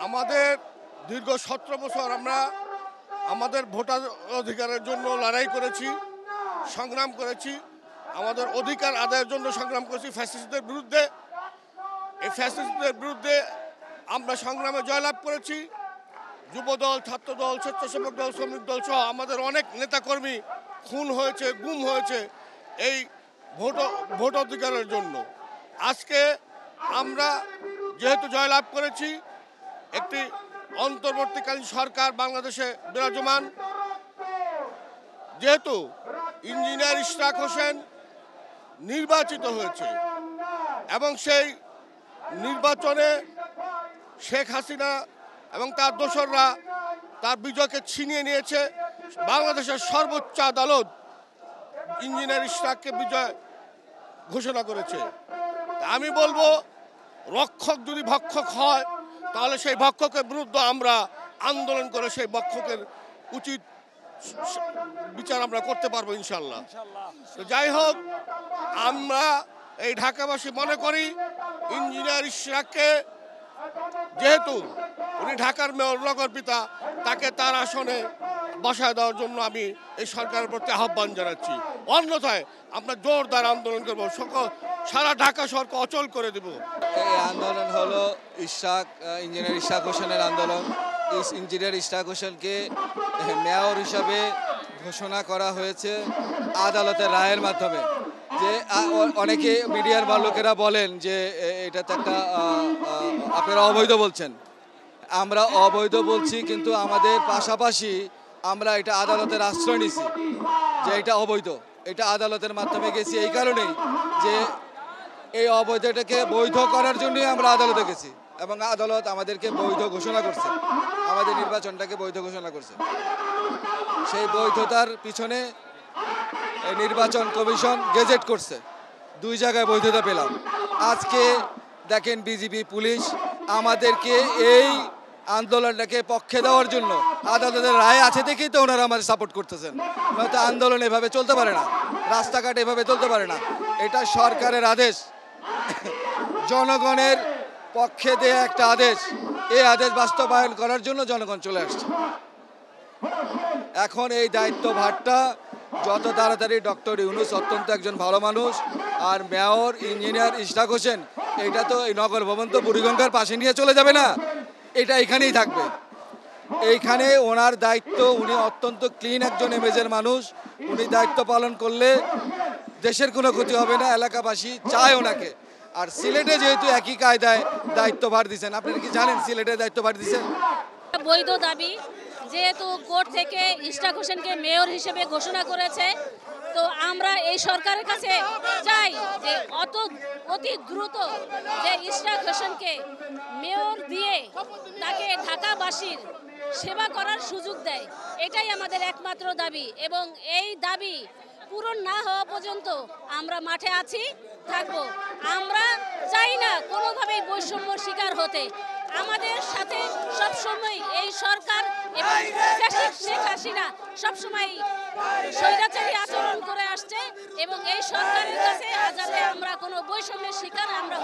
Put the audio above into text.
আমাদের দীর্ঘ 17 বছর আমরা আমাদের ভোটার অধিকারের জন্য লড়াই করেছি, সংগ্রাম করেছি, আমাদের অধিকার আদায়ের জন্য সংগ্রাম করেছি ফ্যাসিস্টদের বিরুদ্ধে। এই ফ্যাসিস্টদের বিরুদ্ধে আমরা সংগ্রামে জয়লাভ করেছি। যুবদল, ছাত্রদল, স্বেচ্ছাসেবক দল, শ্রমিক দল সহ আমাদের অনেক নেতাকর্মী খুন হয়েছে, গুম হয়েছে এই ভোট অধিকারের জন্য। আজকে আমরা যেহেতু জয়লাভ করেছি, একটি অন্তর্বর্তীকালীন সরকার বাংলাদেশে বিরাজমান, যেহেতু ইঞ্জিনিয়ার ইশরাক হোসেন নির্বাচিত হয়েছে এবং সেই নির্বাচনে শেখ হাসিনা এবং তার দোসররা তার বিজয়কে ছিনিয়ে নিয়েছে, বাংলাদেশের সর্বোচ্চ আদালত ইঞ্জিনিয়ার ইশরাককে বিজয় ঘোষণা করেছে। আমি বলবো, রক্ষক যদি ভক্ষক হয় তাহলে সেই ভক্ষকের বিরুদ্ধে আমরা আন্দোলন করে সেই ভক্ষকের উচিত বিচার আমরা করতে পারবো ইনশাল্লাহ। তো যাই হোক, আমরা এই ঢাকাবাসী মনে করি ইঞ্জিনিয়ার ইশরাককে, যেহেতু উনি ঢাকার মেয়র, নগর পিতা, তাকে তার আসনে বসায় দেওয়ার জন্য আমি এই সরকারের প্রতি আহ্বান জানাচ্ছি। অন্যথায় আমরা জোরদার আন্দোলন করবো, সারা ঢাকা শহরকে অচল করে দেব। এই আন্দোলন হলো ইঞ্জিনিয়ার ইশরাক হোসেনের আন্দোলন। ইঞ্জিনিয়ার ইশরাক হোসেনকে মেয়র হিসাবে ঘোষণা করা হয়েছে আদালতের রায়ের মাধ্যমে। যে অনেকে মিডিয়ার বা লোকেরা বলেন যে এটা তো একটা আপনারা অবৈধ বলছেন। আমরা অবৈধ বলছি, কিন্তু আমাদের পাশাপাশি আমরা এটা আদালতের আশ্রয় নিছি যে এটা অবৈধ। এটা আদালতের মাধ্যমে গেছি এই কারণেই যে এই অবৈধটাকে বৈধ করার জন্যই আমরা আদালতে গেছি এবং আদালত আমাদেরকে বৈধ ঘোষণা করছে, আমাদের নির্বাচনটাকে বৈধ ঘোষণা করছে। সেই বৈধতার পিছনে নির্বাচন কমিশন গেজেট করছে, 2 জায়গায় বৈধতা পেলাম। আজকে দেখেন বিজিবি, পুলিশ আমাদেরকে এই আন্দোলনটাকে পক্ষে দেওয়ার জন্য আদালতের রায় আছে দেখেই তো ওনারা আমাদের সাপোর্ট করতেছেন। নয়তো আন্দোলন এভাবে চলতে পারে না, রাস্তাঘাট এভাবে চলতে পারে না। এটা সরকারের আদেশ, জনগণের পক্ষে দেয়া একটা আদেশ। এই আদেশ বাস্তবায়ন করার জন্য জনগণ চলে আসছে। এখন এই দায়িত্বভারটা যত তাড়াতাড়ি ডক্টর ইউনূস অত্যন্ত একজন ভালো মানুষ, আর মেয়র ইঞ্জিনিয়ার ইশরাক হোসেন, এটা তো এই নগর ভবন তো বুড়িগঙ্গার পাশে নিয়ে চলে যাবে না, এটা এখানেই থাকবে। এইখানে ওনার দায়িত্ব, উনি অত্যন্ত ক্লিন একজন ইমেজের মানুষ। উনি দায়িত্ব পালন করলে দেশের কোনো ক্ষতি হবে না, এলাকাবাসী চায় ওনাকে। আর সিলেটে যেহেতু একই কায়দায় দায়িত্বভার দিচ্ছেন, আপনারা কি জানেন সিলেটে দায়িত্বভার দিচ্ছেন? বৈধ দাবি, যেহেতু কোর্ট থেকে ইশরাক হোসেনকে মেয়র হিসেবে ঘোষণা করেছে, তো আমরা এই সরকারের কাছে চাই যে অতি দ্রুত যে ইশরাক হোসেনকে মেয়র দিয়ে তাকে ঢাকাবাসীর সেবা করার সুযোগ দেয়, এটাই আমাদের একমাত্র দাবি। এবং এই দাবি পূরণ না হওয়া পর্যন্ত আমরা মাঠে আছি, থাকবো। আমরা চাই না কোনোভাবেই বৈষম্যর শিকার হতে। আমাদের সাথে সবসময় এই সরকার এবং শেখ হাসিনা সবসময় স্বৈরাচারী আচরণ করে আসছে এবং এই সরকারের কাছে যাতে আমরা কোনো বৈষম্যের শিকার আমরা